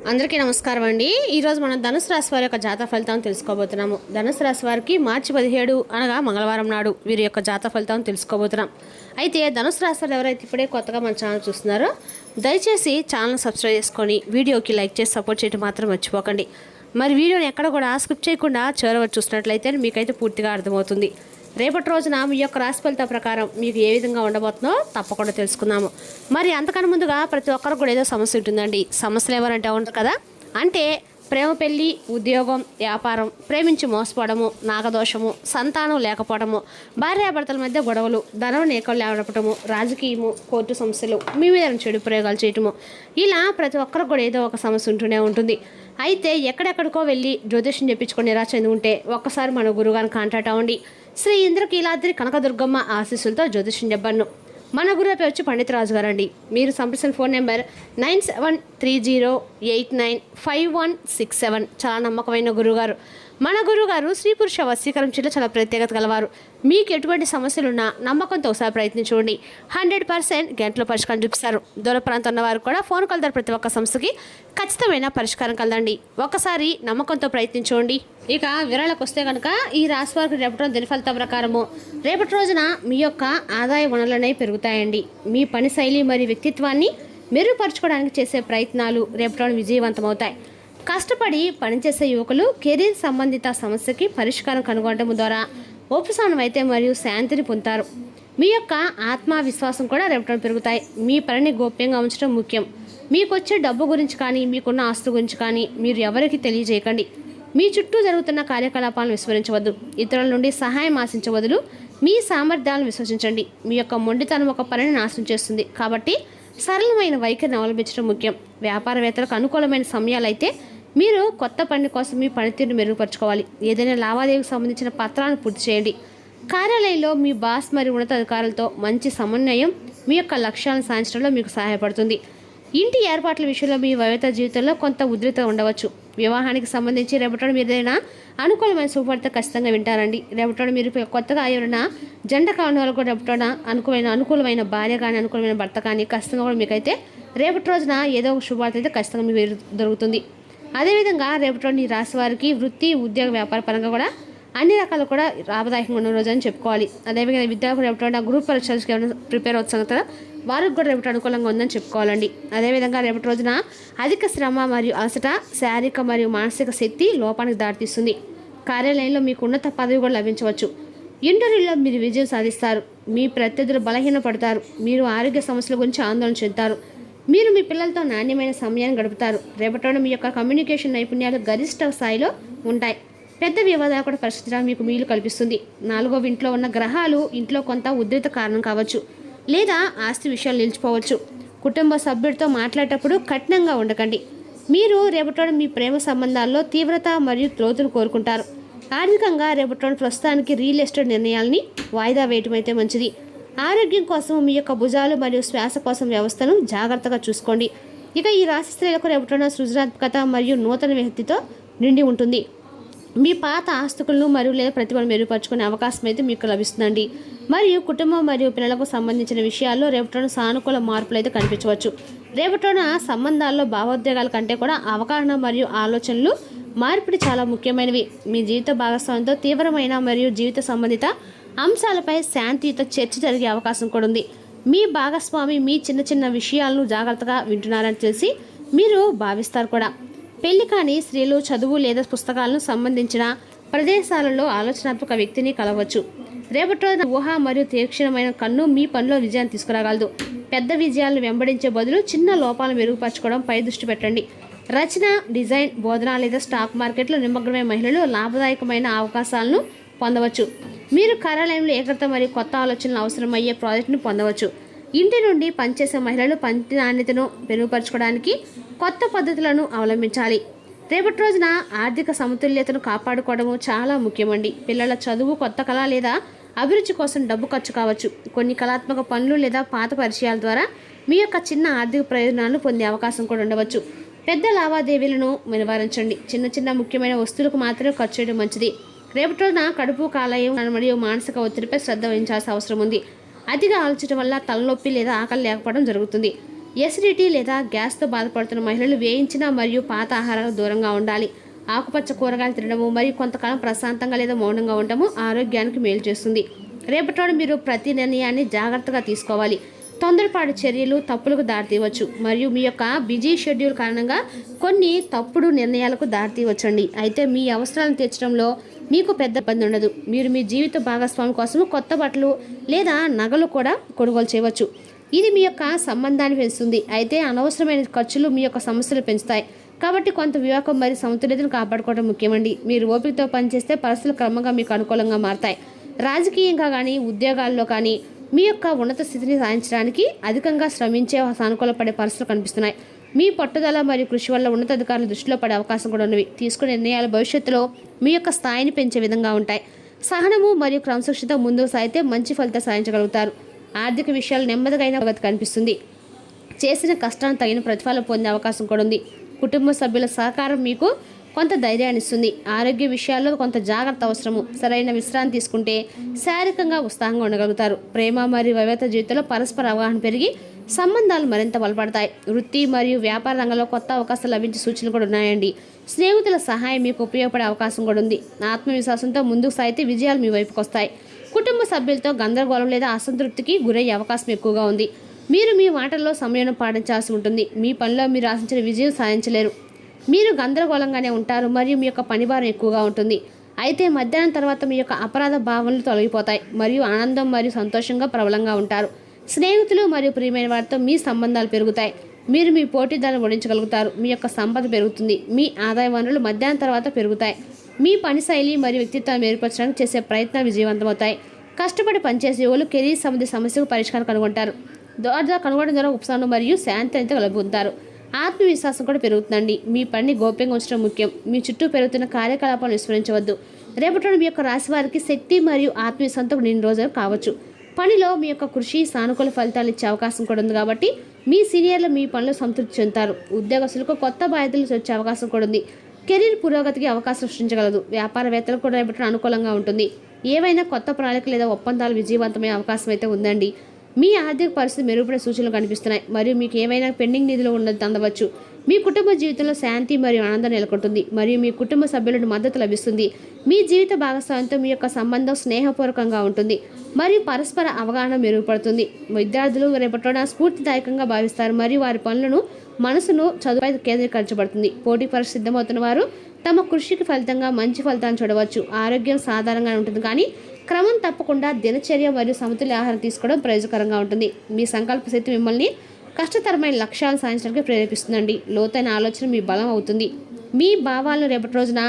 అందరికీ నమస్కారం అండి. ఈరోజు మనం ధనుసు రాశి వారి యొక్క జాతక ఫలితాలను తెలుసుకోబోతున్నాము. ధనుసు రాశి వారికి మార్చి 17 అనగా మంగళవారం నాడు వీరి యొక్క జాతక ఫలితాలను తెలుసుకోబోతున్నాం. అయితే ధనుసు రాశి వారు ఎవరైతే ఇప్పుడే కొత్తగా మన ఛానల్ చూస్తున్నారో దయచేసి ఛానల్ సబ్స్క్రైబ్ చేసుకొని వీడియోకి లైక్ చేసి సపోర్ట్ చేయడం మాత్రం మర్చిపోకండి. మరి వీడియోని ఎక్కడ కూడా స్కిప్ చేయకుండా చివరి చూసినట్లయితే మీకైతే పూర్తిగా అర్థమవుతుంది. రేపటి రోజున మీ యొక్క రాశి ఫలితాల ప్రకారం మీకు ఏ విధంగా ఉండబోతుందో తప్పకుండా తెలుసుకుందాము. మరి అంతకన్నా ముందుగా ప్రతి ఒక్కరికి కూడా ఏదో సమస్య ఉంటుందండి. సమస్యలు ఎవరంటే ఉంటారు కదా, అంటే ప్రేమ, పెళ్లి, ఉద్యోగం, వ్యాపారం, ప్రేమించి మోసపోవడము, నాగదోషము, సంతానం లేకపోవడము, భార్యాభర్తల మధ్య గొడవలు, ధనం నేకలు లేవడపటము, రాజకీయము, కోర్టు సమస్యలు, మీ మీద చెడు ప్రయోగాలు చేయటము, ఇలా ప్రతి ఒక్కరికి కూడా ఏదో ఒక సమస్య ఉంటూనే ఉంటుంది. అయితే ఎక్కడెక్కడికో వెళ్ళి జ్యోతిష్యం చెప్పించుకొని నిరాశ చెంది ఉంటే ఒక్కసారి మన గురువుగారిని కాంటాక్ట్ అవ్వండి. శ్రీ ఇంద్రకీలాద్రి కనకదుర్గమ్మ ఆశీస్సులతో జ్యోతిష్యం చెప్పను. మన గురువు పేరు వచ్చి పండిత రాజు గారండి. మీరు సంప్రదించిన ఫోన్ నెంబర్ 9730895167. చాలా నమ్మకమైన గురువుగారు. మన గురువుగారు స్త్రీ పురుష వశీకరణ చేయడం చాలా ప్రత్యేకత గలవారు. మీకు ఎటువంటి సమస్యలున్నా నమ్మకంతో ఒకసారి ప్రయత్నించండి. 100% గంటలో పరిష్కారం చూపిస్తారు. దూర ప్రాంతం ఉన్న వారు కూడా ఫోన్ కలుతారు. ప్రతి ఒక్క సమస్యకి ఖచ్చితమైన పరిష్కారం కలదండి. ఒక్కసారి నమ్మకంతో ప్రయత్నించండి. ఇక వివరాలకు వస్తే కనుక ఈ రాశి వారికి రేపటి దిన ఫలితం ప్రకారము రేపటి రోజున మీ యొక్క ఆదాయ వనరులనే పెరుగుతాయండి. మీ పని శైలి మరియు వ్యక్తిత్వాన్ని మెరుగుపరచుకోవడానికి చేసే ప్రయత్నాలు రేపటి రోజున విజయవంతమవుతాయి. కష్టపడి పనిచేసే యువకులు కెరీర్ సంబంధిత సమస్యకి పరిష్కారం కనుగొనడం ద్వారా ఉపశమనం అయితే మరియు శాంతిని పొందుతారు. మీ యొక్క ఆత్మవిశ్వాసం కూడా రేపటి పెరుగుతాయి. మీ పనిని గోప్యంగా ఉంచడం ముఖ్యం. మీకు వచ్చే డబ్బు గురించి కానీ మీకున్న ఆస్తు గురించి కానీ మీరు ఎవరికి తెలియజేయకండి. మీ చుట్టూ జరుగుతున్న కార్యకలాపాలను విస్మరించవద్దు. ఇతరుల నుండి సహాయం ఆశించవద్దు. మీ సామర్థ్యాలను విశ్వసించండి. మీ యొక్క మొండితనం ఒక పనిని నాశనం చేస్తుంది. కాబట్టి సరళమైన వైఖరిని అవలంబించడం ముఖ్యం. వ్యాపారవేత్తలకు అనుకూలమైన సమయాలైతే మీరు కొత్త పని కోసం మీ పనితీరును మెరుగుపరచుకోవాలి. ఏదైనా లావాదేవీకి సంబంధించిన పత్రాలను పూర్తి చేయండి. కార్యాలయంలో మీ బాస్ మరియు ఉన్నతాధికారులతో మంచి సమన్వయం మీ యొక్క లక్ష్యాలను సాధించడంలో మీకు సహాయపడుతుంది. ఇంటి ఏర్పాట్ల విషయంలో మీ వైవాహిక జీవితంలో కొంత ఉద్రిక్తత ఉండవచ్చు. వివాహానికి సంబంధించి రేపటి మీరు ఏదైనా అనుకూలమైన శుభవార్త ఖచ్చితంగా వింటారండి. రేపటి మీరు కొత్తగా ఎవరైనా జంట కావడం వల్ల కూడా రేపటి అనుకూలమైన భార్య కానీ అనుకూలమైన భర్త కానీ ఖచ్చితంగా కూడా మీకైతే రేపటి రోజున ఏదో ఒక శుభవార్త అయితే ఖచ్చితంగా మీకు దొరుకుతుంది. అదేవిధంగా రేపటి రోజు ఈ రాశి వారికి వృత్తి, ఉద్యోగ, వ్యాపార పరంగా కూడా అన్ని రకాలు కూడా లాభదాయకంగా ఉన్న రోజు అని చెప్పుకోవాలి. అదేవిధంగా విద్యార్థులు రేపటి గ్రూప్ పరీక్షలకి ఏమైనా ప్రిపేర్ అవుతుంది కదా, వారికి కూడా రేపటి అనుకూలంగా ఉందని చెప్పుకోవాలండి. అదేవిధంగా రేపటి రోజున అధిక శ్రమ మరియు అలసట శారీరక మరియు మానసిక శక్తి లోపానికి దారితీస్తుంది. కార్యాలయంలో మీకు ఉన్నత పదవి కూడా లభించవచ్చు. ఇంటర్వ్యూలో మీరు విజయం సాధిస్తారు. మీ ప్రత్యర్థులు బలహీనపడతారు. మీరు ఆరోగ్య సమస్యల గురించి ఆందోళన చెందుతారు. మీరు మీ పిల్లలతో నాణ్యమైన సమయాన్ని గడుపుతారు. రేపటి మీ యొక్క కమ్యూనికేషన్ నైపుణ్యాలు గరిష్ట స్థాయిలో ఉంటాయి. పెద్ద వివాదాలు కూడా పరిస్థితిగా మీకు మీలు కల్పిస్తుంది. 4వ ఇంట్లో ఉన్న గ్రహాలు ఇంట్లో కొంత ఉద్రిక్త కారణం కావచ్చు, లేదా ఆస్తి విషయాలు నిలిచిపోవచ్చు. కుటుంబ సభ్యుడితో మాట్లాడేటప్పుడు కఠినంగా ఉండకండి. మీరు రేపటి మీ ప్రేమ సంబంధాల్లో తీవ్రత మరియు లోతును కోరుకుంటారు. ఆర్థికంగా రేపటి ప్రస్తుతానికి రియల్ ఎస్టేట్ నిర్ణయాలని వాయిదా వేయటం అయితే మంచిది. ఆరోగ్యం కోసం మీ యొక్క భుజాలు మరియు శ్వాస కోసం వ్యవస్థను జాగ్రత్తగా చూసుకోండి. ఇక ఈ రాశి స్త్రీలకు రేపటి సృజనాత్మకత మరియు నూతన వ్యక్తితో నిండి ఉంటుంది. మీ పాత ఆస్తులను మరియు లేదా ప్రతిభను మెరుగుపరుచుకునే అవకాశం అయితే మీకు లభిస్తుందండి. మరియు కుటుంబం మరియు పిల్లలకు సంబంధించిన విషయాల్లో రేపటి సానుకూల మార్పులు అయితే కనిపించవచ్చు. రేపటి సంబంధాల్లో భావోద్వేగాల కంటే కూడా అవగాహన మరియు ఆలోచనలు మార్పిడి చాలా ముఖ్యమైనవి. మీ జీవిత భాగస్వామితో తీవ్రమైన మరియు జీవిత సంబంధిత అంశాలపై శాంతియుత చర్చ జరిగే అవకాశం కూడా ఉంది. మీ భాగస్వామి మీ చిన్న చిన్న విషయాలను జాగ్రత్తగా వింటున్నారని తెలిసి మీరు భావిస్తారు కూడా. పెళ్లి కాని స్త్రీలు చదువు లేదా పుస్తకాలను సంబంధించిన ప్రదేశాలలో ఆలోచనాత్మక వ్యక్తిని కలవచ్చు. రేపటి రోజున ఊహ మరియు తీక్షణమైన కన్ను మీ పనిలో విజయాన్ని తీసుకురాగలదు. పెద్ద విజయాలను వెంబడించే బదులు చిన్న లోపాలను మెరుగుపరచుకోవడం పై దృష్టి పెట్టండి. రచన, డిజైన్, బోధన లేదా స్టాక్ మార్కెట్లో నిమగ్నమైన మహిళలు లాభదాయకమైన అవకాశాలను పొందవచ్చు. మీరు కార్యాలయంలో ఏకత మరియు కొత్త ఆలోచనలు అవసరమయ్యే ప్రాజెక్టును పొందవచ్చు. ఇంటి నుండి పనిచేసే మహిళలు పని నాణ్యతను మెరుగుపరచుకోవడానికి కొత్త పద్ధతులను అవలంబించాలి. రేపటి రోజున ఆర్థిక సమతుల్యతను కాపాడుకోవడము చాలా ముఖ్యమండి. పిల్లల చదువు, కొత్త కళ లేదా అభిరుచి కోసం డబ్బు ఖర్చు కావచ్చు. కొన్ని కళాత్మక పనులు లేదా పాత పరిచయాల ద్వారా మీ యొక్క చిన్న ఆర్థిక ప్రయోజనాలను పొందే అవకాశం కూడా ఉండవచ్చు. పెద్ద లావాదేవీలను నివారించండి. చిన్న చిన్న ముఖ్యమైన వస్తువులకు మాత్రమే ఖర్చు చేయడం మంచిది. రేపటి రోజున కడుపు, కాలేయం మరియు మానసిక ఒత్తిడిపై శ్రద్ధ వహించాల్సిన అవసరం ఉంది. అతిగా ఆలోచించడం వల్ల తలనొప్పి లేదా ఆకలి లేకపోవడం జరుగుతుంది. ఎసిడిటీ లేదా గ్యాస్తో బాధపడుతున్న మహిళలు వేయించిన మరియు పాత ఆహారాలకు దూరంగా ఉండాలి. ఆకుపచ్చ కూరగాయలు తినడము మరియు కొంతకాలం ప్రశాంతంగా లేదా మౌనంగా ఉండటము ఆరోగ్యానికి మేలు చేస్తుంది. రేపటి మీరు ప్రతి నిర్ణయాన్ని జాగ్రత్తగా తీసుకోవాలి. తొందరపాటు చర్యలు తప్పులకు దారితీయవచ్చు మరియు మీ యొక్క బిజీ షెడ్యూల్ కారణంగా కొన్ని తప్పుడు నిర్ణయాలకు దారితీయవచ్చండి. అయితే మీ అవసరాలను తీర్చడంలో మీకు పెద్ద ఇబ్బంది ఉండదు. మీరు మీ జీవిత భాగస్వామి కోసం కొత్త బట్టలు లేదా నగలు కూడా కొనుగోలు చేయవచ్చు. ఇది మీ యొక్క సంబంధాన్ని పెంచుతుంది. అయితే అనవసరమైన ఖర్చులు మీ యొక్క సమస్యలు పెంచుతాయి. కాబట్టి కొంత వివేకం మరియు సమతుల్యతను కాపాడుకోవడం ముఖ్యమండి. మీరు ఓపికతో పనిచేస్తే పరిస్థితులు క్రమంగా మీకు అనుకూలంగా మారతాయి. రాజకీయంగా కానీ ఉద్యోగాల్లో కానీ మీ యొక్క ఉన్నత స్థితిని సాధించడానికి అధికంగా శ్రమించే సానుకూల పడే పరిస్థితులు కనిపిస్తున్నాయి. మీ పట్టుదల మరియు కృషి వల్ల ఉన్నతాధికారులు దృష్టిలో పడే అవకాశం కూడా ఉన్నవి. తీసుకునే నిర్ణయాలు భవిష్యత్తులో మీ యొక్క స్థాయిని పెంచే విధంగా ఉంటాయి. సహనము మరియు క్రమశిక్షణతో ముందుకు సాగితే మంచి ఫలితం సాధించగలుగుతారు. ఆర్థిక విషయాలు నెమ్మదిగా ప్రగతి కనిపిస్తుంది. చేసిన కష్టాన్ని తగిన ప్రతిఫలం పొందే అవకాశం కూడా ఉంది. కుటుంబ సభ్యుల సహకారం మీకు కొంత ధైర్యాన్ని ఇస్తుంది. ఆరోగ్య విషయాల్లో కొంత జాగ్రత్త అవసరము. సరైన విశ్రాంతి తీసుకుంటే శారీరకంగా ఉత్సాహంగా ఉండగలుగుతారు. ప్రేమ మరియు వైవాహిక జీవితంలో పరస్పర అవగాహన పెరిగి సంబంధాలు మరింత బలపడతాయి. వృత్తి మరియు వ్యాపార రంగంలో కొత్త అవకాశాలు లభించే సూచనలు కూడా ఉన్నాయండి. స్నేహితుల సహాయం మీకు ఉపయోగపడే అవకాశం కూడా ఉంది. ఆత్మవిశ్వాసంతో ముందుకు సాగితే విజయాలు మీ వైపుకు వస్తాయి. కుటుంబ సభ్యులతో గందరగోళం లేదా అసంతృప్తికి గురయ్యే అవకాశం ఎక్కువగా ఉంది. మీరు మీ మాటల్లో సమయం పాటించాల్సి ఉంటుంది. మీ పనిలో మీరు ఆశించిన విజయం సాధించలేరు. మీరు గందరగోళంగానే ఉంటారు మరియు మీ యొక్క పనిభారం ఎక్కువగా ఉంటుంది. అయితే మధ్యాహ్నం తర్వాత మీ యొక్క అపరాధ భావనలు తొలగిపోతాయి మరియు ఆనందం మరియు సంతోషంగా ప్రబలంగా ఉంటారు. స్నేహితులు మరియు ప్రియమైన వారితో మీ సంబంధాలు పెరుగుతాయి. మీరు మీ పోటీదారులను ఓడించగలుగుతారు. మీ యొక్క సంపద పెరుగుతుంది. మీ ఆదాయ వనరులు మధ్యాహ్నం తర్వాత పెరుగుతాయి. మీ పని శైలి మరియు వ్యక్తిత్వాన్ని మెరుగుపరచడానికి చేసే ప్రయత్నాలు విజయవంతమవుతాయి. కష్టపడి పనిచేసే వాళ్ళు కెరీర్ సంబంధిత సమస్యకు పరిష్కారం కనుగొంటారు. కనుగొనడం ద్వారా ఉపశమనం మరియు శాంతి అయితే కలుగుతారు. ఆత్మవిశ్వాసం కూడా పెరుగుతుందండి. మీ పనిని గోప్యంగా ఉంచడం ముఖ్యం. మీ చుట్టూ పెరుగుతున్న కార్యకలాపాలను విస్మరించవద్దు. రేపటి మీ యొక్క రాశి వారికి శక్తి మరియు ఆత్మవిశ్వాసంతో నిన్న రోజులు కావచ్చు. పనిలో మీ యొక్క కృషి సానుకూల ఫలితాలు ఇచ్చే అవకాశం కూడా ఉంది. కాబట్టి మీ సీనియర్లు మీ పనిలో సంతృప్తి చెందుతారు. ఉద్యోగస్తులకు కొత్త బాధ్యతలు వచ్చే అవకాశం కూడా ఉంది. కెరీర్ పురోగతికి అవకాశం సృష్టించగలదు. వ్యాపారవేత్తలకు కూడా రేపటి అనుకూలంగా ఉంటుంది. ఏవైనా కొత్త ప్రణాళిక లేదా ఒప్పందాలు విజయవంతమయ్యే అవకాశం అయితే ఉందండి. మీ ఆర్థిక పరిస్థితి మెరుగుపడే సూచనలు కనిపిస్తున్నాయి మరియు మీకు ఏమైనా పెండింగ్ నిధులు ఉన్నది అందవచ్చు. మీ కుటుంబ జీవితంలో శాంతి మరియు ఆనందం నెలకొంటుంది మరియు మీ కుటుంబ సభ్యులను మద్దతు లభిస్తుంది. మీ జీవిత భాగస్వామ్యంతో మీ యొక్క సంబంధం స్నేహపూర్వకంగా ఉంటుంది మరియు పరస్పర అవగాహన మెరుగుపడుతుంది. విద్యార్థులు రేపటిన స్ఫూర్తిదాయకంగా భావిస్తారు మరియు వారి పనులను మనసును చదువుపై కేంద్రీకరించబడుతుంది. పోటీ పరీక్ష సిద్ధమవుతున్న వారు తమ కృషికి ఫలితంగా మంచి ఫలితాన్ని చూడవచ్చు. ఆరోగ్యం సాధారణంగా ఉంటుంది కానీ క్రమం తప్పకుండా దినచర్య మరియు సమతుల్య ఆహారం తీసుకోవడం ప్రయోజనకరంగా ఉంటుంది. మీ సంకల్ప శక్తి మిమ్మల్ని కష్టతరమైన లక్ష్యాలు సాధించడానికి ప్రేరేపిస్తుందండి. లోతైన ఆలోచన మీ బలం అవుతుంది. మీ భావాలను రేపటి రోజున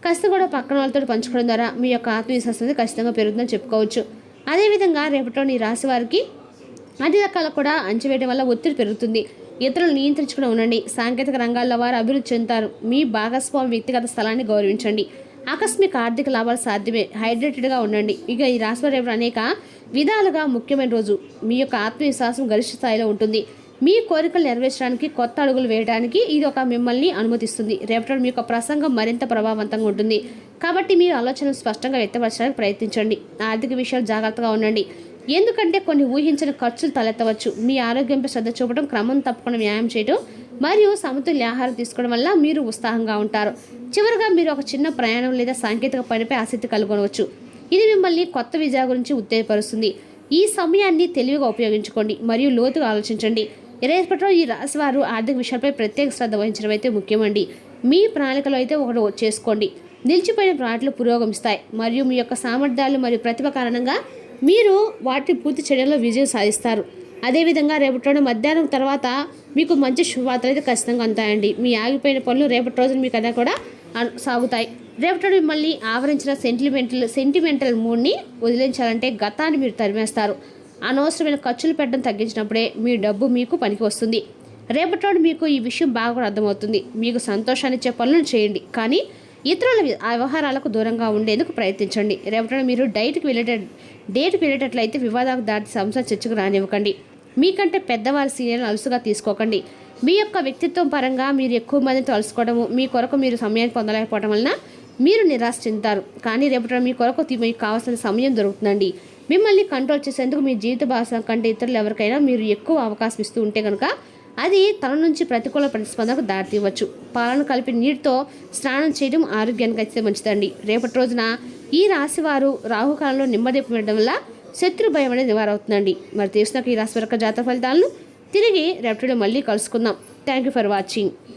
కాస్త కూడా పక్కన వాళ్ళతో పంచుకోవడం ద్వారా మీ యొక్క ఆత్మవిశ్వాసం ఖచ్చితంగా పెరుగుతుందని చెప్పుకోవచ్చు. అదేవిధంగా రేపటిలో ఈ రాశి వారికి అన్ని రకాల కూడా అంచవేయడం వల్ల ఒత్తిడి పెరుగుతుంది. ఇతరులు నియంత్రించుకుని ఉండండి. సాంకేతిక రంగాల్లో వారు అభివృద్ధి చెందుతారు. మీ భాగస్వామి వ్యక్తిగత స్థలాన్ని గౌరవించండి. ఆకస్మిక ఆర్థిక లాభాలు సాధ్యమే. హైడ్రేటెడ్గా ఉండండి. ఇక ఈ రాశి రేపు అనేక విధాలుగా ముఖ్యమైన రోజు. మీ యొక్క ఆత్మవిశ్వాసం గరిష్ట స్థాయిలో ఉంటుంది. మీ కోరికలు నెరవేర్చడానికి కొత్త అడుగులు వేయడానికి ఇది ఒక మిమ్మల్ని అనుమతిస్తుంది. రేపటి మీ యొక్క ప్రసంగం మరింత ప్రభావవంతంగా ఉంటుంది. కాబట్టి మీ ఆలోచనలు స్పష్టంగా వ్యక్తపరచడానికి ప్రయత్నించండి. ఆర్థిక విషయాలు జాగ్రత్తగా ఉండండి. ఎందుకంటే కొన్ని ఊహించిన ఖర్చులు తలెత్తవచ్చు. మీ ఆరోగ్యంపై శ్రద్ధ చూపడం, క్రమం తప్పకుండా వ్యాయామం చేయడం మరియు సమతుల్య ఆహారం తీసుకోవడం వల్ల మీరు ఉత్సాహంగా ఉంటారు. చివరిగా మీరు ఒక చిన్న ప్రయాణం లేదా సాంకేతిక పనిపై ఆసక్తి కనుగొనవచ్చు. ఇది మిమ్మల్ని కొత్త విజయాల గురించి ఉత్తేజపరుస్తుంది. ఈ సమయాన్ని తెలివిగా ఉపయోగించుకోండి మరియు లోతుగా ఆలోచించండి. రేపటిలో ఈ రాశి వారు ఆర్థిక విషయాలపై ప్రత్యేక శ్రద్ధ వహించడం అయితే ముఖ్యమండి. మీ ప్రణాళికలో అయితే ఒకటి చేసుకోండి. నిలిచిపోయిన ప్రణాళికలు పురోగమిస్తాయి మరియు మీ యొక్క సామర్థ్యాలు మరియు ప్రతిభ కారణంగా మీరు వాటిని పూర్తి చేయడంలో విజయం సాధిస్తారు. అదేవిధంగా రేపటి మధ్యాహ్నం తర్వాత మీకు మంచి శుభవార్తలు అయితే ఖచ్చితంగా అందుతాయండి. మీ ఆగిపోయిన పనులు రేపటి రోజున మీకు అన్నీ కూడా సాగుతాయి. రేపటి మిమ్మల్ని ఆవరించిన సెంటిమెంటల్ మూడ్ని వదిలించాలంటే గతాన్ని మీరు తరిమేస్తారు. అనవసరమైన ఖర్చులు పెట్టడం తగ్గించినప్పుడే మీ డబ్బు మీకు పనికి వస్తుంది. రేపటి మీకు ఈ విషయం బాగా కూడా అర్థమవుతుంది. మీకు సంతోషాన్ని ఇచ్చే పనులను చేయండి, కానీ ఇతరుల వ్యవహారాలకు దూరంగా ఉండేందుకు ప్రయత్నించండి. రేపటి మీరు డేట్కి వెళ్ళేటట్లయితే వివాదాలకు దాటి సంస్థ చర్చకు రానివ్వకండి. మీకంటే పెద్దవారి సీనియర్లను అలుసుగా తీసుకోకండి. మీ యొక్క వ్యక్తిత్వం పరంగా మీరు ఎక్కువ మందితో అలుసుకోవడము, మీ కొరకు మీరు సమయాన్ని పొందలేకపోవడం వలన మీరు నిరాశ చెందుతారు. కానీ రేపటి మీ కొరకు మీకు కావాల్సిన సమయం దొరుకుతుందండి. మిమ్మల్ని కంట్రోల్ చేసేందుకు మీ జీవిత భాగస్వామి కంటే ఇతరులు ఎవరికైనా మీరు ఎక్కువ అవకాశం ఇస్తూ ఉంటే కనుక అది తల నుంచి ప్రతికూల ప్రతిస్పందనకు దారితీయవచ్చు. పాలను కలిపి నీటితో స్నానం చేయడం ఆరోగ్యానికి అయితే మంచిదండి. రేపటి రోజున ఈ రాశివారు రాహుకాలంలో నిమ్మదీపం పెట్టడం వల్ల శత్రు భయం అనేది నివారవుతుందండి. మరి తీసుకున్న ఈ రాశి వరకు జాతక ఫలితాలను తిరిగి రేపటిలో మళ్ళీ కలుసుకుందాం. Thank you for watching.